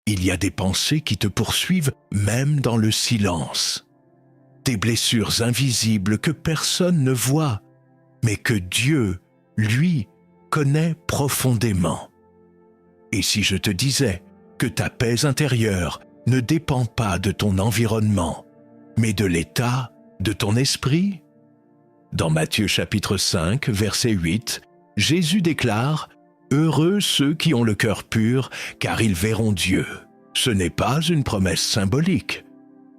Il y a des pensées qui te poursuivent même dans le silence. Des blessures invisibles que personne ne voit, mais que Dieu, lui, connaît profondément. Et si je te disais que ta paix intérieure ne dépend pas de ton environnement, mais de l'état de ton esprit? Dans Matthieu chapitre 5, verset 8, Jésus déclare « Heureux ceux qui ont le cœur pur, car ils verront Dieu ». Ce n'est pas une promesse symbolique,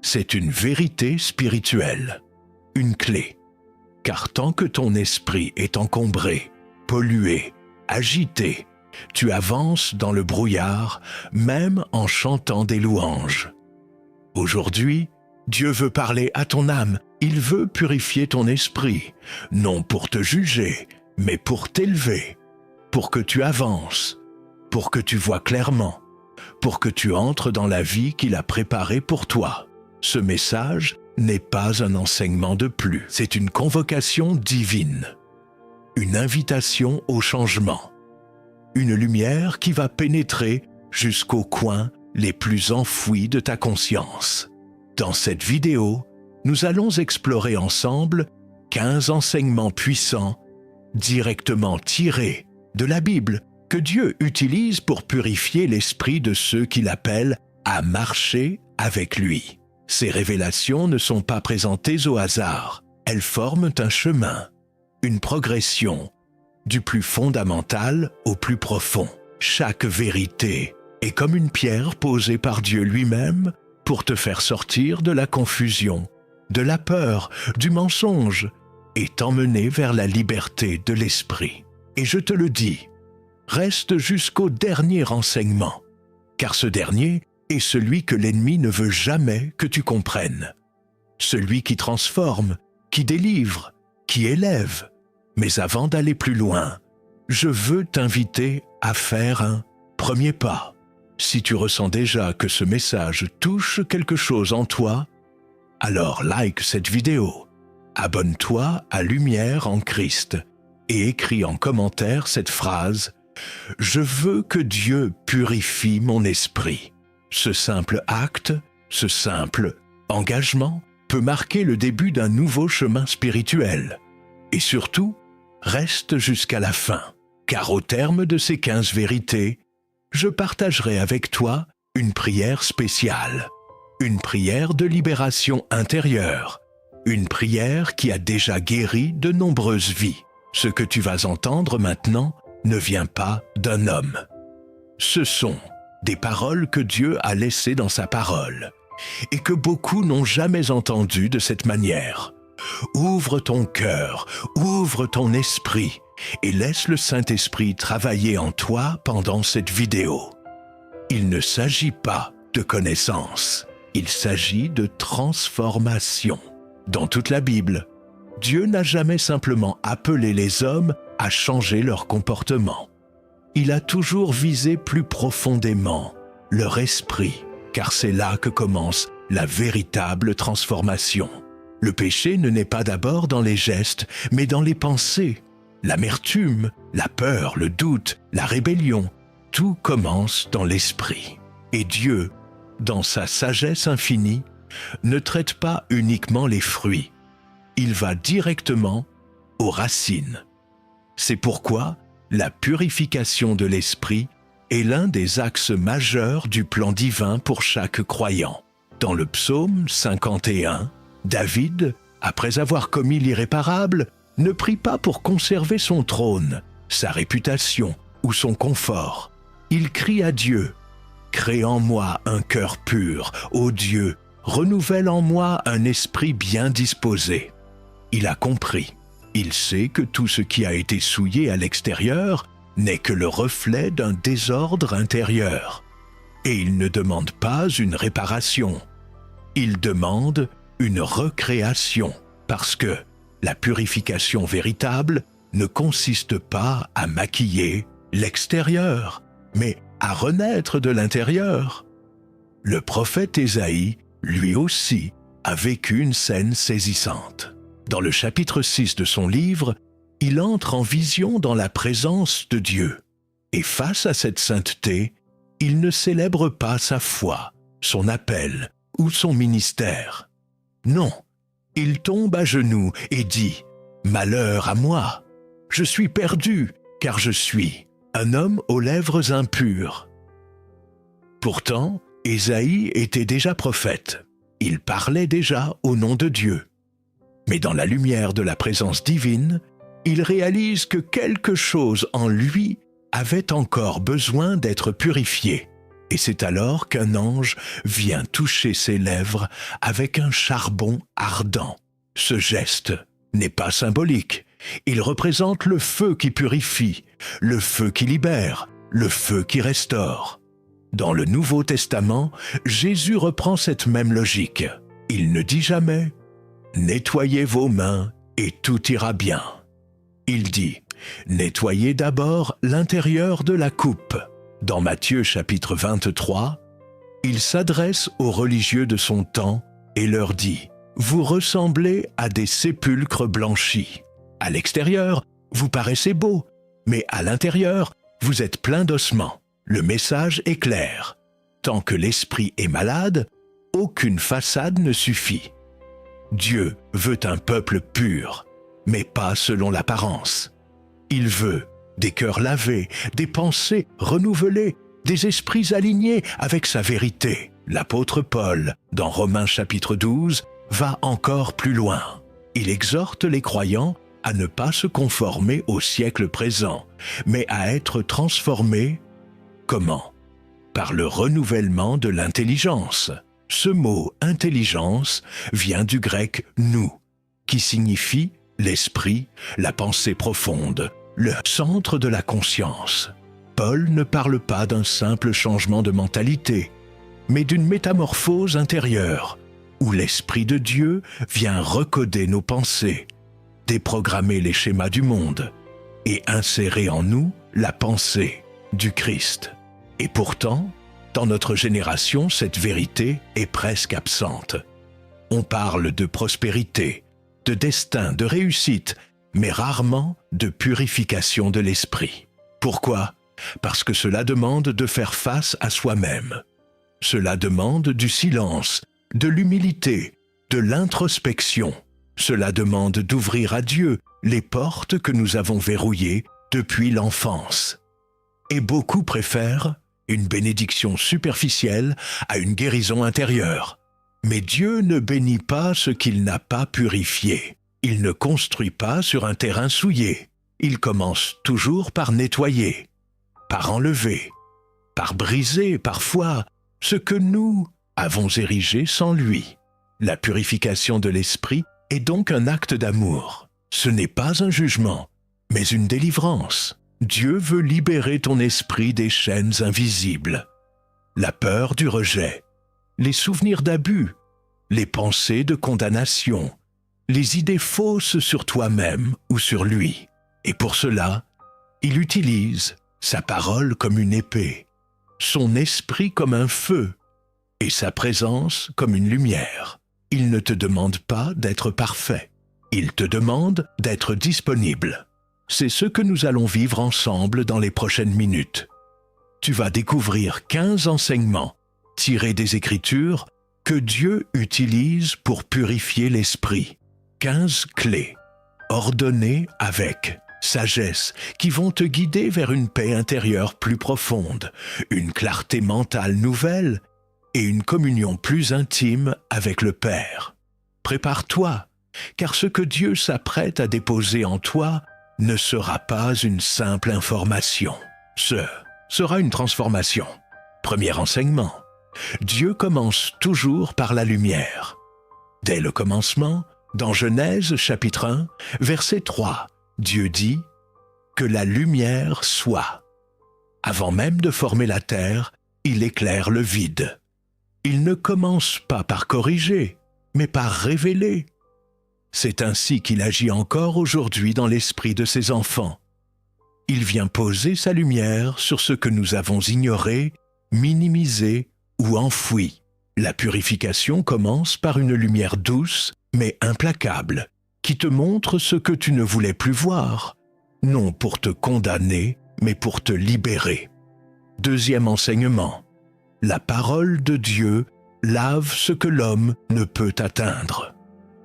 c'est une vérité spirituelle, une clé. Car tant que ton esprit est encombré, pollué, agité, tu avances dans le brouillard, même en chantant des louanges. Aujourd'hui, Dieu veut parler à ton âme, il veut purifier ton esprit, non pour te juger, mais pour t'élever, pour que tu avances, pour que tu vois clairement, pour que tu entres dans la vie qu'il a préparée pour toi. Ce message n'est pas un enseignement de plus, c'est une convocation divine, une invitation au changement, une lumière qui va pénétrer jusqu'aux coins les plus enfouis de ta conscience. Dans cette vidéo, nous allons explorer ensemble 15 enseignements puissants, directement tirés de la Bible, que Dieu utilise pour purifier l'esprit de ceux qu'il appelle à marcher avec lui. Ces révélations ne sont pas présentées au hasard, elles forment un chemin, une progression, du plus fondamental au plus profond. Chaque vérité est comme une pierre posée par Dieu lui-même pour te faire sortir de la confusion, de la peur, du mensonge et t'emmener vers la liberté de l'esprit. Et je te le dis, reste jusqu'au dernier enseignement, car ce dernier est celui que l'ennemi ne veut jamais que tu comprennes. Celui qui transforme, qui délivre, qui élève. Mais avant d'aller plus loin, je veux t'inviter à faire un premier pas. Si tu ressens déjà que ce message touche quelque chose en toi, alors like cette vidéo, abonne-toi à Lumière en Christ et écris en commentaire cette phrase « Je veux que Dieu purifie mon esprit ». Ce simple acte, ce simple engagement peut marquer le début d'un nouveau chemin spirituel. Et surtout, reste jusqu'à la fin, car au terme de ces 15 vérités, je partagerai avec toi une prière spéciale, une prière de libération intérieure, une prière qui a déjà guéri de nombreuses vies. Ce que tu vas entendre maintenant ne vient pas d'un homme. Ce sont des paroles que Dieu a laissées dans sa parole et que beaucoup n'ont jamais entendues de cette manière. Ouvre ton cœur, ouvre ton esprit et laisse le Saint-Esprit travailler en toi pendant cette vidéo. Il ne s'agit pas de connaissance, il s'agit de transformation. Dans toute la Bible, Dieu n'a jamais simplement appelé les hommes à changer leur comportement. Il a toujours visé plus profondément leur esprit, car c'est là que commence la véritable transformation. Le péché ne naît pas d'abord dans les gestes, mais dans les pensées. L'amertume, la peur, le doute, la rébellion, tout commence dans l'esprit. Et Dieu, dans sa sagesse infinie, ne traite pas uniquement les fruits. Il va directement aux racines. C'est pourquoi la purification de l'esprit est l'un des axes majeurs du plan divin pour chaque croyant. Dans le psaume 51, David, après avoir commis l'irréparable, ne prie pas pour conserver son trône, sa réputation ou son confort. Il crie à Dieu « Crée en moi un cœur pur, ô Dieu, renouvelle en moi un esprit bien disposé. » Il a compris. Il sait que tout ce qui a été souillé à l'extérieur n'est que le reflet d'un désordre intérieur. Et il ne demande pas une réparation. Il demande une recréation, parce que la purification véritable ne consiste pas à maquiller l'extérieur, mais à renaître de l'intérieur. Le prophète Ésaïe, lui aussi, a vécu une scène saisissante. Dans le chapitre 6 de son livre, il entre en vision dans la présence de Dieu. Et face à cette sainteté, il ne célèbre pas sa foi, son appel ou son ministère. Non, il tombe à genoux et dit « Malheur à moi, je suis perdu, car je suis un homme aux lèvres impures. » Pourtant, Ésaïe était déjà prophète. Il parlait déjà au nom de Dieu. Mais dans la lumière de la présence divine, il réalise que quelque chose en lui avait encore besoin d'être purifié. Et c'est alors qu'un ange vient toucher ses lèvres avec un charbon ardent. Ce geste n'est pas symbolique. Il représente le feu qui purifie, le feu qui libère, le feu qui restaure. Dans le Nouveau Testament, Jésus reprend cette même logique. Il ne dit jamais « Nettoyez vos mains et tout ira bien ». Il dit « Nettoyez d'abord l'intérieur de la coupe ». Dans Matthieu chapitre 23, il s'adresse aux religieux de son temps et leur dit « Vous ressemblez à des sépulcres blanchis. À l'extérieur, vous paraissez beaux, mais à l'intérieur, vous êtes plein d'ossements. Le message est clair. Tant que l'esprit est malade, aucune façade ne suffit. Dieu veut un peuple pur, mais pas selon l'apparence. Il veut des cœurs lavés, des pensées renouvelées, des esprits alignés avec sa vérité. L'apôtre Paul, dans Romains chapitre 12, va encore plus loin. Il exhorte les croyants à ne pas se conformer au siècle présent, mais à être transformés. Comment? Par le renouvellement de l'intelligence. Ce mot « intelligence » vient du grec « nous », qui signifie l'esprit, la pensée profonde, le centre de la conscience. Paul ne parle pas d'un simple changement de mentalité, mais d'une métamorphose intérieure, où l'Esprit de Dieu vient recoder nos pensées, déprogrammer les schémas du monde et insérer en nous la pensée du Christ. Et pourtant, dans notre génération, cette vérité est presque absente. On parle de prospérité, de destin, de réussite, mais rarement de purification de l'esprit. Pourquoi? Parce que cela demande de faire face à soi-même. Cela demande du silence, de l'humilité, de l'introspection. Cela demande d'ouvrir à Dieu les portes que nous avons verrouillées depuis l'enfance. Et beaucoup préfèrent une bénédiction superficielle à une guérison intérieure. Mais Dieu ne bénit pas ce qu'il n'a pas purifié. Il ne construit pas sur un terrain souillé. Il commence toujours par nettoyer, par enlever, par briser parfois ce que nous avons érigé sans lui. La purification de l'esprit est donc un acte d'amour. Ce n'est pas un jugement, mais une délivrance. Dieu veut libérer ton esprit des chaînes invisibles. La peur du rejet, les souvenirs d'abus, les pensées de condamnation, les idées fausses sur toi-même ou sur lui. Et pour cela, il utilise sa parole comme une épée, son esprit comme un feu et sa présence comme une lumière. Il ne te demande pas d'être parfait, il te demande d'être disponible. C'est ce que nous allons vivre ensemble dans les prochaines minutes. Tu vas découvrir 15 enseignements tirés des Écritures que Dieu utilise pour purifier l'esprit. 15 clés, ordonnées avec sagesse, qui vont te guider vers une paix intérieure plus profonde, une clarté mentale nouvelle et une communion plus intime avec le Père. Prépare-toi, car ce que Dieu s'apprête à déposer en toi ne sera pas une simple information. Ce sera une transformation. Premier enseignement. Dieu commence toujours par la lumière. Dès le commencement, dans Genèse chapitre 1, verset 3, Dieu dit « Que la lumière soit ». Avant même de former la terre, il éclaire le vide. Il ne commence pas par corriger, mais par révéler. C'est ainsi qu'il agit encore aujourd'hui dans l'esprit de ses enfants. Il vient poser sa lumière sur ce que nous avons ignoré, minimisé ou enfoui. La purification commence par une lumière douce, mais implacable, qui te montre ce que tu ne voulais plus voir, non pour te condamner, mais pour te libérer. Deuxième enseignement. La parole de Dieu lave ce que l'homme ne peut atteindre.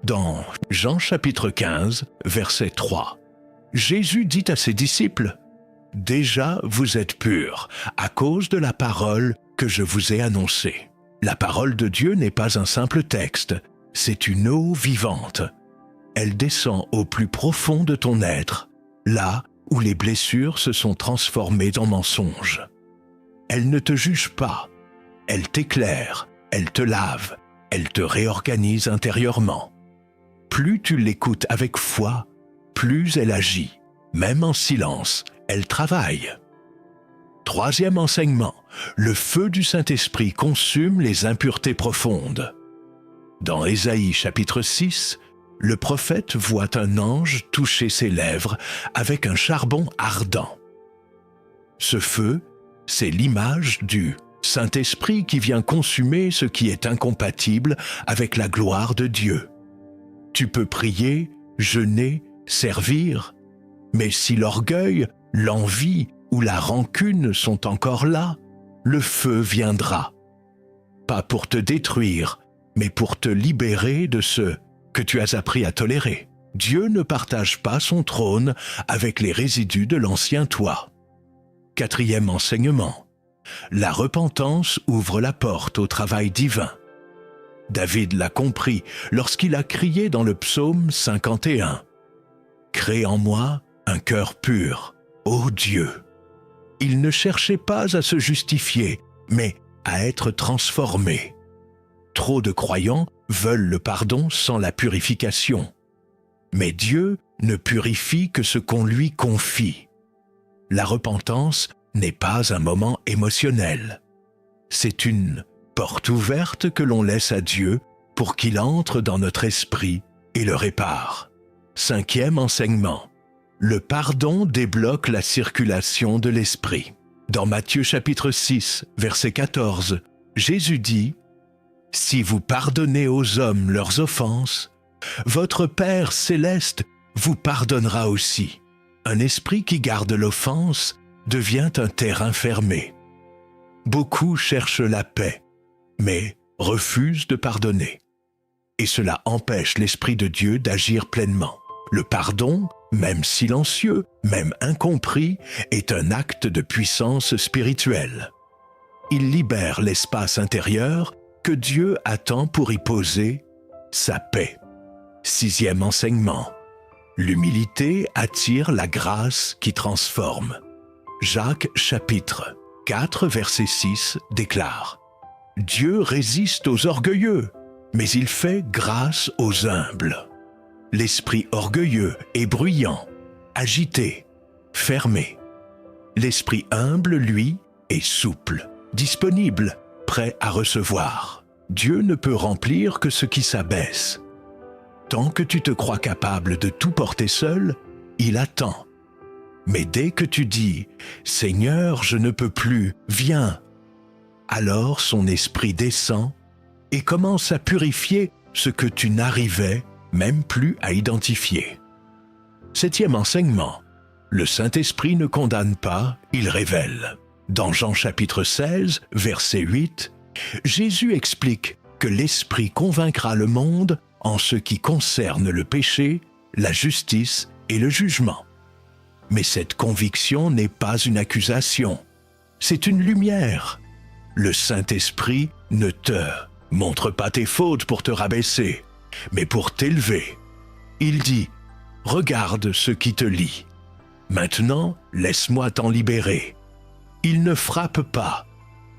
Dans Jean chapitre 15, verset 3, Jésus dit à ses disciples, « Déjà vous êtes purs à cause de la parole que je vous ai annoncée. » La parole de Dieu n'est pas un simple texte, c'est une eau vivante. Elle descend au plus profond de ton être, là où les blessures se sont transformées en mensonges. Elle ne te juge pas, elle t'éclaire, elle te lave, elle te réorganise intérieurement. Plus tu l'écoutes avec foi, plus elle agit. Même en silence, elle travaille. Troisième enseignement, le feu du Saint-Esprit consume les impuretés profondes. Dans Ésaïe chapitre 6, le prophète voit un ange toucher ses lèvres avec un charbon ardent. Ce feu, c'est l'image du Saint-Esprit qui vient consumer ce qui est incompatible avec la gloire de Dieu. Tu peux prier, jeûner, servir, mais si l'orgueil, l'envie ou la rancune sont encore là, le feu viendra. Pas pour te détruire, mais pour te libérer de ce que tu as appris à tolérer. Dieu ne partage pas son trône avec les résidus de l'ancien toi. Quatrième enseignement. La repentance ouvre la porte au travail divin. David l'a compris lorsqu'il a crié dans le psaume 51. « Crée en moi un cœur pur, ô Dieu !» Il ne cherchait pas à se justifier, mais à être transformé. Trop de croyants veulent le pardon sans la purification. Mais Dieu ne purifie que ce qu'on lui confie. La repentance n'est pas un moment émotionnel. C'est une porte ouverte que l'on laisse à Dieu pour qu'il entre dans notre esprit et le répare. Cinquième enseignement. Le pardon débloque la circulation de l'esprit. Dans Matthieu chapitre 6, verset 14, Jésus dit « Si vous pardonnez aux hommes leurs offenses, votre Père céleste vous pardonnera aussi. » Un esprit qui garde l'offense devient un terrain fermé. Beaucoup cherchent la paix, mais refusent de pardonner. Et cela empêche l'Esprit de Dieu d'agir pleinement. Le pardon, même silencieux, même incompris, est un acte de puissance spirituelle. Il libère l'espace intérieur que Dieu attend pour y poser sa paix. Sixième enseignement. L'humilité attire la grâce qui transforme. Jacques chapitre 4, verset 6 déclare « Dieu résiste aux orgueilleux, mais il fait grâce aux humbles. » L'esprit orgueilleux est bruyant, agité, fermé. L'esprit humble, lui, est souple, disponible, prêt à recevoir. Dieu ne peut remplir que ce qui s'abaisse. Tant que tu te crois capable de tout porter seul, il attend. Mais dès que tu dis « Seigneur, je ne peux plus, viens », alors son esprit descend et commence à purifier ce que tu n'arrivais même plus à identifier. Septième enseignement. Le Saint-Esprit ne condamne pas, il révèle. Dans Jean chapitre 16, verset 8, Jésus explique que l'Esprit convaincra le monde en ce qui concerne le péché, la justice et le jugement. Mais cette conviction n'est pas une accusation, c'est une lumière. Le Saint-Esprit ne te montre pas tes fautes pour te rabaisser, mais pour t'élever. Il dit « Regarde ce qui te lie. Maintenant, laisse-moi t'en libérer. » Il ne frappe pas,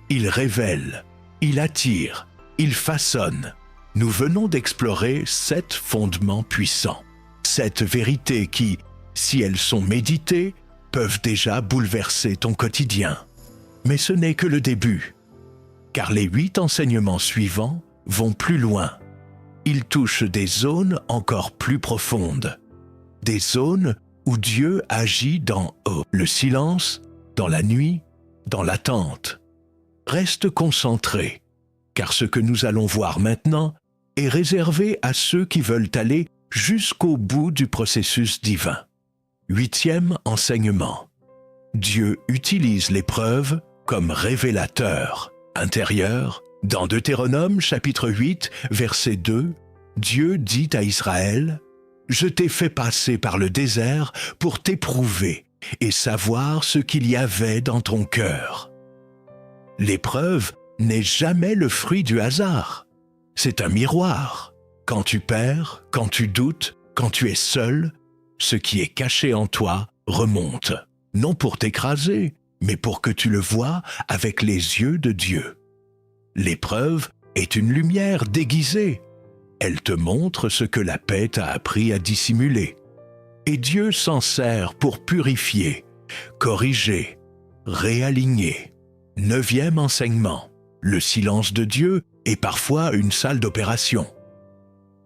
il révèle, il attire, il façonne. Nous venons d'explorer 7 fondements puissants. 7 vérités qui, si elles sont méditées, peuvent déjà bouleverser ton quotidien. Mais ce n'est que le début, car les 8 enseignements suivants vont plus loin. Ils touchent des zones encore plus profondes, des zones où Dieu agit dans le silence, dans la nuit, dans l'attente. Reste concentré, car ce que nous allons voir maintenant est réservé à ceux qui veulent aller jusqu'au bout du processus divin. 8e enseignement. Dieu utilise l'épreuve comme révélateur intérieur. Dans Deutéronome chapitre 8, verset 2, Dieu dit à Israël « Je t'ai fait passer par le désert pour t'éprouver et savoir ce qu'il y avait dans ton cœur. » L'épreuve n'est jamais le fruit du hasard. C'est un miroir. Quand tu perds, quand tu doutes, quand tu es seul, ce qui est caché en toi remonte, non pour t'écraser, mais pour que tu le vois avec les yeux de Dieu. L'épreuve est une lumière déguisée. Elle te montre ce que la paix t'a appris à dissimuler. Et Dieu s'en sert pour purifier, corriger, réaligner. 9e enseignement. Le silence de Dieu est parfois une salle d'opération.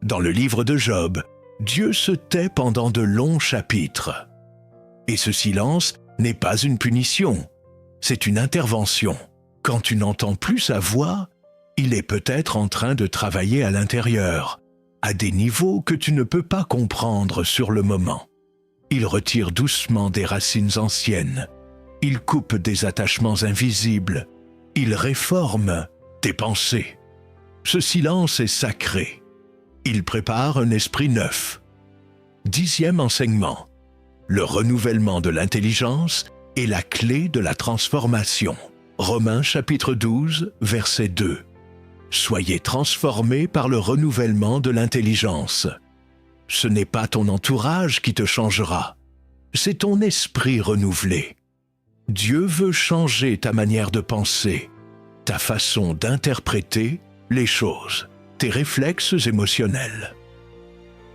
Dans le livre de Job, Dieu se tait pendant de longs chapitres. Et ce silence n'est pas une punition, c'est une intervention. Quand tu n'entends plus sa voix, il est peut-être en train de travailler à l'intérieur, à des niveaux que tu ne peux pas comprendre sur le moment. Il retire doucement des racines anciennes, il coupe des attachements invisibles, il réforme tes pensées. Ce silence est sacré. Il prépare un esprit neuf. 10e enseignement. Le renouvellement de l'intelligence est la clé de la transformation. Romains chapitre 12, verset 2. Soyez transformés par le renouvellement de l'intelligence. Ce n'est pas ton entourage qui te changera, c'est ton esprit renouvelé. Dieu veut changer ta manière de penser, ta façon d'interpréter les choses, tes réflexes émotionnels.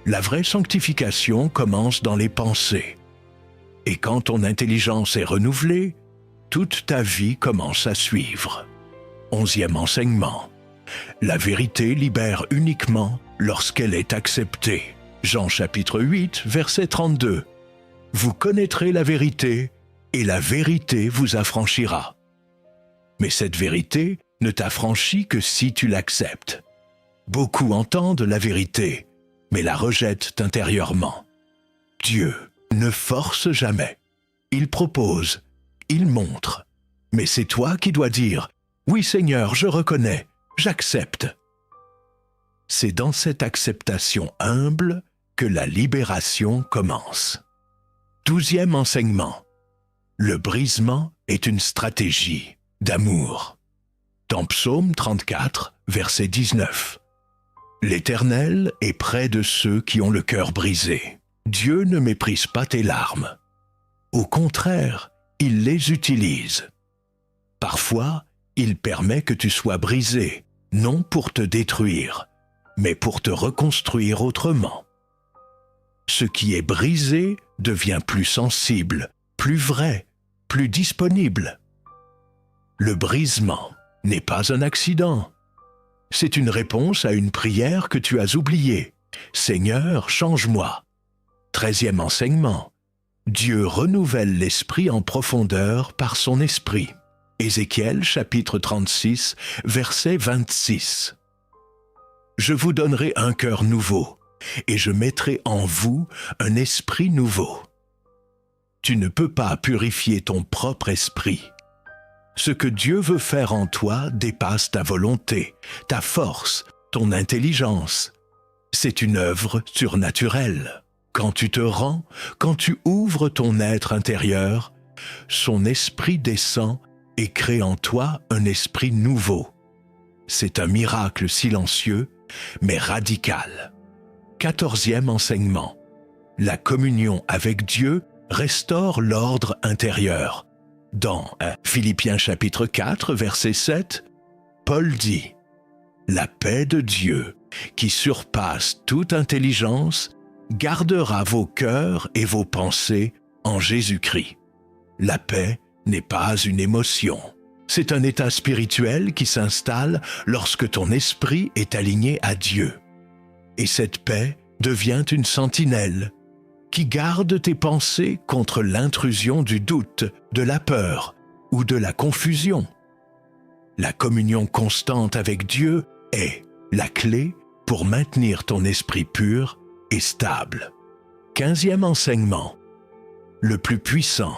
La vraie sanctification commence dans les pensées. Et quand ton intelligence est renouvelée, toute ta vie commence à suivre. 11e enseignement. La vérité libère uniquement lorsqu'elle est acceptée. Jean chapitre 8, verset 32. Vous connaîtrez la vérité, et la vérité vous affranchira. Mais cette vérité ne t'affranchit que si tu l'acceptes. Beaucoup entendent la vérité, mais la rejettent intérieurement. Dieu ne force jamais. Il propose, il montre. Mais c'est toi qui dois dire « Oui Seigneur, je reconnais, j'accepte ». C'est dans cette acceptation humble que la libération commence. 12e enseignement. Le brisement est une stratégie d'amour. Dans Psaume 34, verset 19. L'Éternel est près de ceux qui ont le cœur brisé. Dieu ne méprise pas tes larmes. Au contraire, il les utilise. Parfois, il permet que tu sois brisé, non pour te détruire, mais pour te reconstruire autrement. Ce qui est brisé devient plus sensible, plus vrai, plus disponible. Le brisement n'est pas un accident. C'est une réponse à une prière que tu as oubliée. Seigneur, change-moi. 13e enseignement. Dieu renouvelle l'esprit en profondeur par son esprit. Ézéchiel chapitre 36, verset 26. Je vous donnerai un cœur nouveau, et je mettrai en vous un esprit nouveau. Tu ne peux pas purifier ton propre esprit. Ce que Dieu veut faire en toi dépasse ta volonté, ta force, ton intelligence. C'est une œuvre surnaturelle. Quand tu te rends, quand tu ouvres ton être intérieur, son esprit descend et crée en toi un esprit nouveau. C'est un miracle silencieux, mais radical. 14e enseignement. La communion avec Dieu restaure l'ordre intérieur. Dans Philippiens chapitre 4, verset 7, Paul dit « La paix de Dieu, qui surpasse toute intelligence, gardera vos cœurs et vos pensées en Jésus-Christ. » La paix n'est pas une émotion. C'est un état spirituel qui s'installe lorsque ton esprit est aligné à Dieu. Et cette paix devient une sentinelle qui garde tes pensées contre l'intrusion du doute, de la peur ou de la confusion. La communion constante avec Dieu est la clé pour maintenir ton esprit pur et stable. 15e enseignement. Le plus puissant.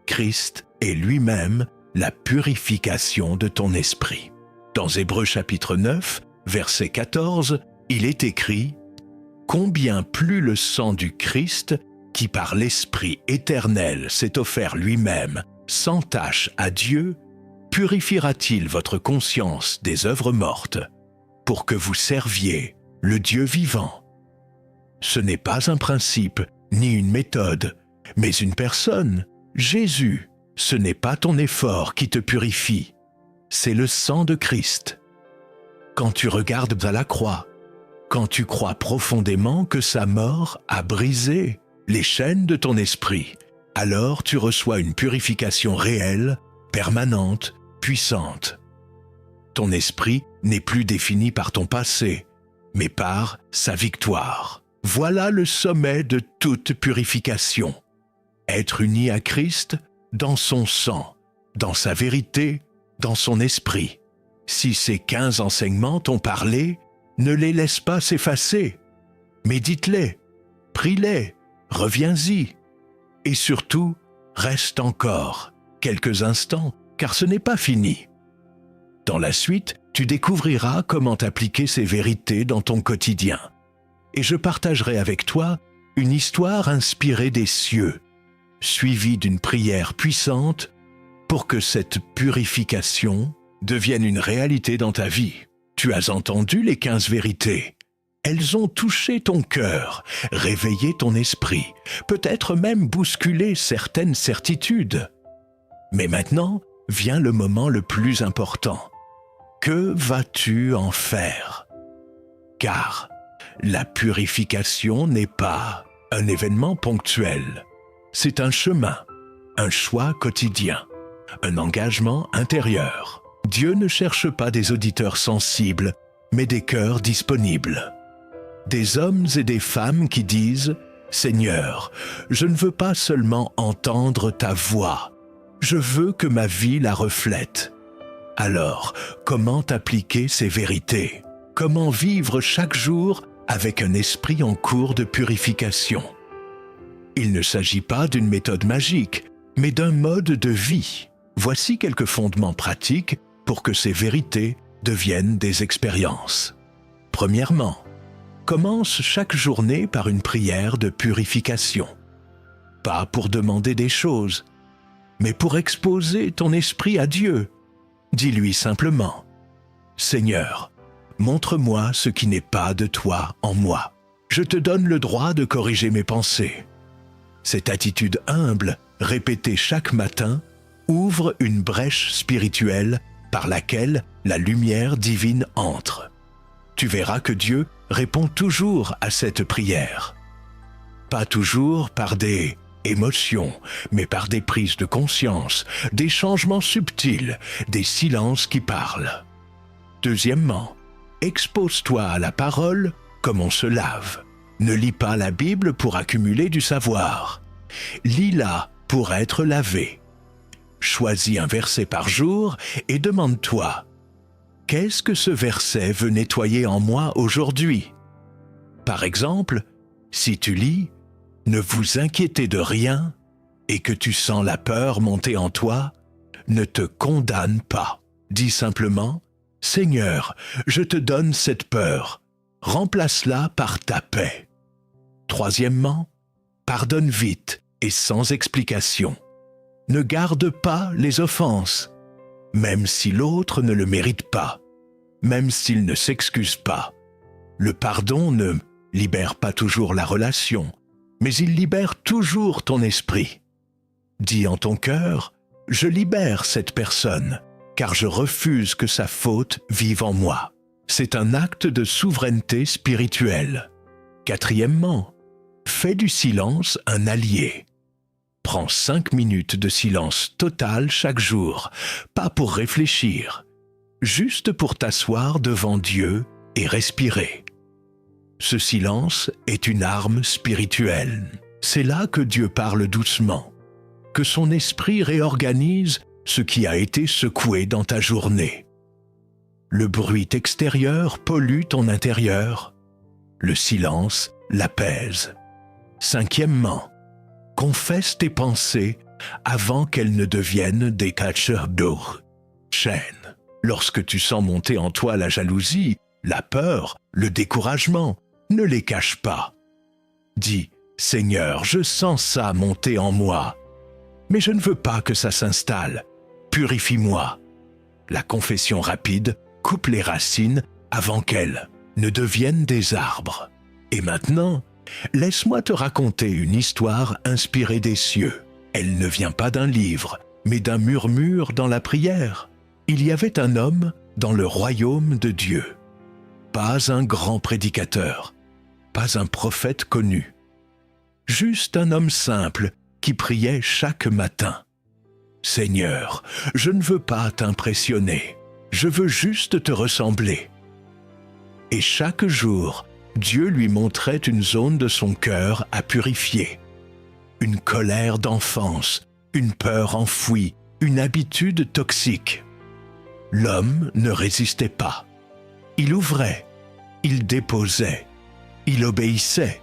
Christ est lui-même la purification de ton esprit. Dans Hébreux chapitre 9, verset 14, il est écrit « Combien plus le sang du Christ, qui par l'Esprit éternel s'est offert lui-même, sans tache à Dieu, purifiera-t-il votre conscience des œuvres mortes, pour que vous serviez le Dieu vivant ?» Ce n'est pas un principe, ni une méthode, mais une personne, Jésus. Ce n'est pas ton effort qui te purifie, c'est le sang de Christ. Quand tu regardes à la croix, quand tu crois profondément que sa mort a brisé les chaînes de ton esprit, alors tu reçois une purification réelle, permanente, puissante. Ton esprit n'est plus défini par ton passé, mais par sa victoire. Voilà le sommet de toute purification. Être uni à Christ dans son sang, dans sa vérité, dans son esprit. Si ces 15 enseignements t'ont parlé, ne les laisse pas s'effacer. Médite-les, prie-les, reviens-y. Et surtout, reste encore quelques instants, car ce n'est pas fini. Dans la suite, tu découvriras comment appliquer ces vérités dans ton quotidien. Et je partagerai avec toi une histoire inspirée des cieux, suivie d'une prière puissante pour que cette purification devienne une réalité dans ta vie. Tu as entendu les 15 vérités. Elles ont touché ton cœur, réveillé ton esprit, peut-être même bousculé certaines certitudes. Mais maintenant vient le moment le plus important. Que vas-tu en faire? Car la purification n'est pas un événement ponctuel. C'est un chemin, un choix quotidien, un engagement intérieur. Dieu ne cherche pas des auditeurs sensibles, mais des cœurs disponibles. Des hommes et des femmes qui disent « Seigneur, je ne veux pas seulement entendre ta voix, je veux que ma vie la reflète. » Alors, comment appliquer ces vérités? Comment vivre chaque jour avec un esprit en cours de purification? Il ne s'agit pas d'une méthode magique, mais d'un mode de vie. Voici quelques fondements pratiques pour que ces vérités deviennent des expériences. Premièrement, commence chaque journée par une prière de purification. Pas pour demander des choses, mais pour exposer ton esprit à Dieu. Dis-lui simplement « Seigneur, montre-moi ce qui n'est pas de toi en moi. Je te donne le droit de corriger mes pensées. » Cette attitude humble, répétée chaque matin, ouvre une brèche spirituelle par laquelle la lumière divine entre. Tu verras que Dieu répond toujours à cette prière. Pas toujours par des émotions, mais par des prises de conscience, des changements subtils, des silences qui parlent. Deuxièmement, expose-toi à la parole comme on se lave. Ne lis pas la Bible pour accumuler du savoir. Lis-la pour être lavé. Choisis un verset par jour et demande-toi « Qu'est-ce que ce verset veut nettoyer en moi aujourd'hui ?» Par exemple, si tu lis « Ne vous inquiétez de rien » et que tu sens la peur monter en toi, ne te condamne pas. Dis simplement « Seigneur, je te donne cette peur. Remplace-la par ta paix. » Troisièmement, pardonne vite et sans explication. Ne garde pas les offenses, même si l'autre ne le mérite pas, même s'il ne s'excuse pas. Le pardon ne libère pas toujours la relation, mais il libère toujours ton esprit. Dis en ton cœur, « Je libère cette personne, car je refuse que sa faute vive en moi. » C'est un acte de souveraineté spirituelle. Quatrièmement, fais du silence un allié. Prends 5 minutes de silence total chaque jour, pas pour réfléchir, juste pour t'asseoir devant Dieu et respirer. Ce silence est une arme spirituelle. C'est là que Dieu parle doucement, que son esprit réorganise ce qui a été secoué dans ta journée. Le bruit extérieur pollue ton intérieur. Le silence l'apaise. Cinquièmement, confesse tes pensées avant qu'elles ne deviennent des catcheurs d'eau. Chaîne, lorsque tu sens monter en toi la jalousie, la peur, le découragement, ne les cache pas. Dis, Seigneur, je sens ça monter en moi, mais je ne veux pas que ça s'installe. Purifie-moi. La confession rapide coupe les racines avant qu'elles ne deviennent des arbres. Et maintenant, laisse-moi te raconter une histoire inspirée des cieux. Elle ne vient pas d'un livre, mais d'un murmure dans la prière. Il y avait un homme dans le royaume de Dieu. Pas un grand prédicateur, pas un prophète connu. Juste un homme simple qui priait chaque matin. « Seigneur, je ne veux pas t'impressionner, je veux juste te ressembler. » Et chaque jour, Dieu lui montrait une zone de son cœur à purifier. Une colère d'enfance, une peur enfouie, une habitude toxique. L'homme ne résistait pas. Il ouvrait, il déposait, il obéissait.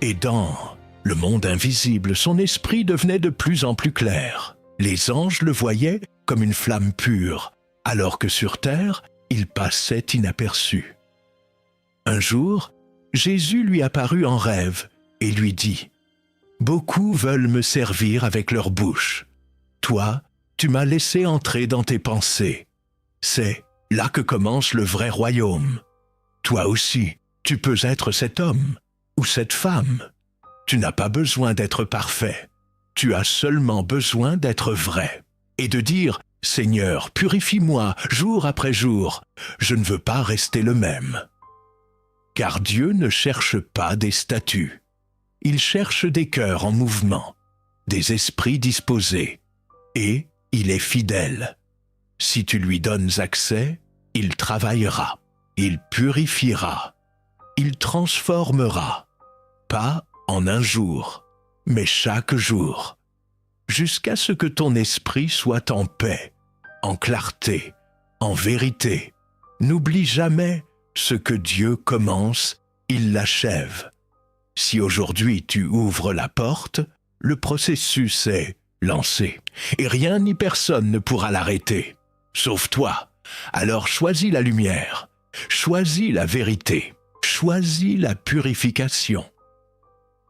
Et dans le monde invisible, son esprit devenait de plus en plus clair. Les anges le voyaient comme une flamme pure, alors que sur terre, il passait inaperçu. Un jour, Jésus lui apparut en rêve et lui dit « Beaucoup veulent me servir avec leur bouche. Toi, tu m'as laissé entrer dans tes pensées. C'est là que commence le vrai royaume. Toi aussi, tu peux être cet homme ou cette femme. Tu n'as pas besoin d'être parfait. Tu as seulement besoin d'être vrai et de dire « Seigneur, purifie-moi jour après jour. Je ne veux pas rester le même. » Car Dieu ne cherche pas des statues. Il cherche des cœurs en mouvement, des esprits disposés. Et il est fidèle. Si tu lui donnes accès, il travaillera, il purifiera, il transformera, pas en un jour, mais chaque jour, jusqu'à ce que ton esprit soit en paix, en clarté, en vérité. N'oublie jamais, ce que Dieu commence, il l'achève. Si aujourd'hui tu ouvres la porte, le processus est lancé, et rien ni personne ne pourra l'arrêter, sauf toi. Alors choisis la lumière, choisis la vérité, choisis la purification.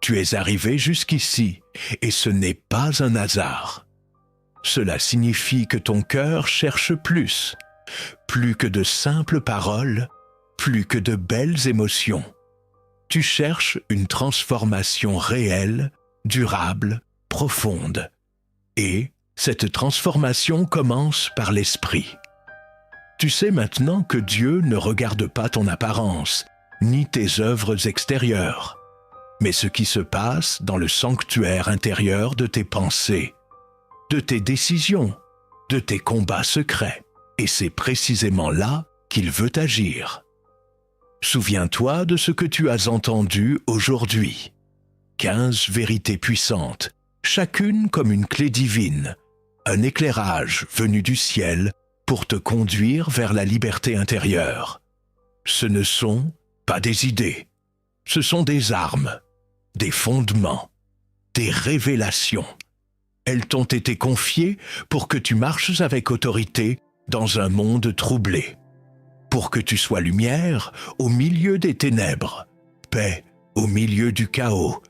Tu es arrivé jusqu'ici, et ce n'est pas un hasard. Cela signifie que ton cœur cherche plus que de simples paroles, plus que de belles émotions. Tu cherches une transformation réelle, durable, profonde. Et cette transformation commence par l'esprit. Tu sais maintenant que Dieu ne regarde pas ton apparence, ni tes œuvres extérieures, mais ce qui se passe dans le sanctuaire intérieur de tes pensées, de tes décisions, de tes combats secrets. Et c'est précisément là qu'il veut agir. Souviens-toi de ce que tu as entendu aujourd'hui. 15 vérités puissantes, chacune comme une clé divine, un éclairage venu du ciel pour te conduire vers la liberté intérieure. Ce ne sont pas des idées, ce sont des armes, des fondements, des révélations. Elles t'ont été confiées pour que tu marches avec autorité dans un monde troublé, pour que tu sois lumière au milieu des ténèbres, paix au milieu du chaos,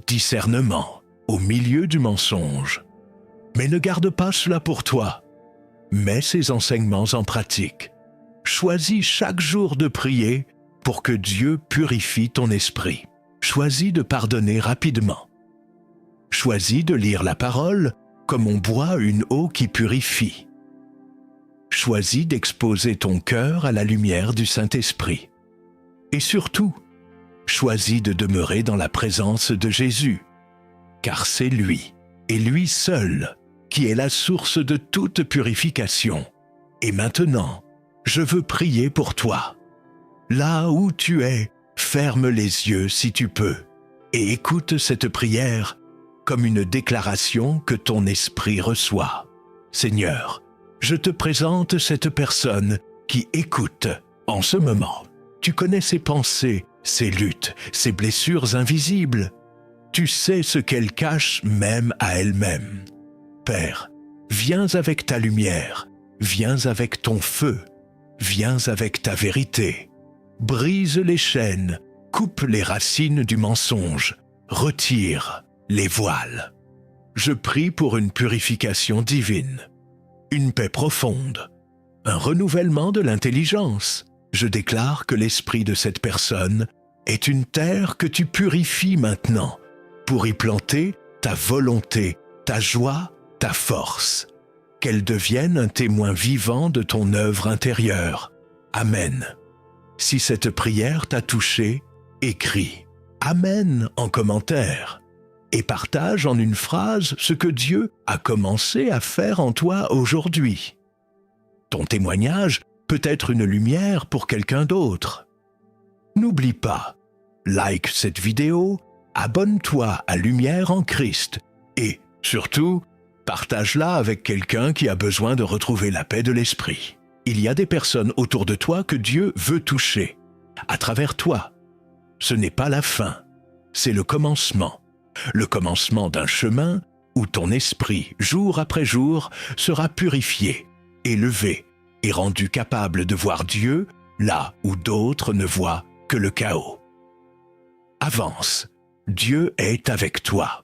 discernement au milieu du mensonge. Mais ne garde pas cela pour toi. Mets ces enseignements en pratique. Choisis chaque jour de prier pour que Dieu purifie ton esprit. Choisis de pardonner rapidement. Choisis de lire la parole comme on boit une eau qui purifie. Choisis d'exposer ton cœur à la lumière du Saint-Esprit. Et surtout, choisis de demeurer dans la présence de Jésus, car c'est lui, et lui seul, qui est la source de toute purification. Et maintenant, je veux prier pour toi. Là où tu es, ferme les yeux si tu peux, et écoute cette prière comme une déclaration que ton esprit reçoit. Seigneur, je te présente cette personne qui écoute en ce moment. Tu connais ses pensées, ses luttes, ses blessures invisibles. Tu sais ce qu'elle cache même à elle-même. Père, viens avec ta lumière, viens avec ton feu, viens avec ta vérité. Brise les chaînes, coupe les racines du mensonge, retire les voiles. Je prie pour une purification divine, une paix profonde, un renouvellement de l'intelligence. Je déclare que l'esprit de cette personne est une terre que tu purifies maintenant pour y planter ta volonté, ta joie, ta force. Qu'elle devienne un témoin vivant de ton œuvre intérieure. Amen. Si cette prière t'a touché, écris « Amen » en commentaire et partage en une phrase ce que Dieu a commencé à faire en toi aujourd'hui. Ton témoignage peut être une lumière pour quelqu'un d'autre. N'oublie pas, like cette vidéo, abonne-toi à Lumière en Christ et, surtout, partage-la avec quelqu'un qui a besoin de retrouver la paix de l'esprit. Il y a des personnes autour de toi que Dieu veut toucher, à travers toi. Ce n'est pas la fin, c'est le commencement d'un chemin où ton esprit, jour après jour, sera purifié, élevé et rendu capable de voir Dieu là où d'autres ne voient que le chaos. Avance, Dieu est avec toi.